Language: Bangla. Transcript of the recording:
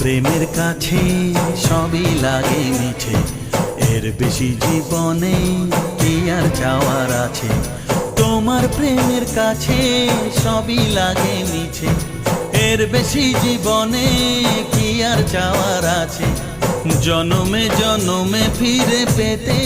প্রেমের কাছে সবই লাগে মিছে, এর বেশি জীবনে কি আর চাওয়ার আছে। তোমার প্রেমের কাছে সবই লাগে মিছে, এর বেশি জীবনে কি আর চাওয়ার আছে। জনমে জনমে ফিরে পেতে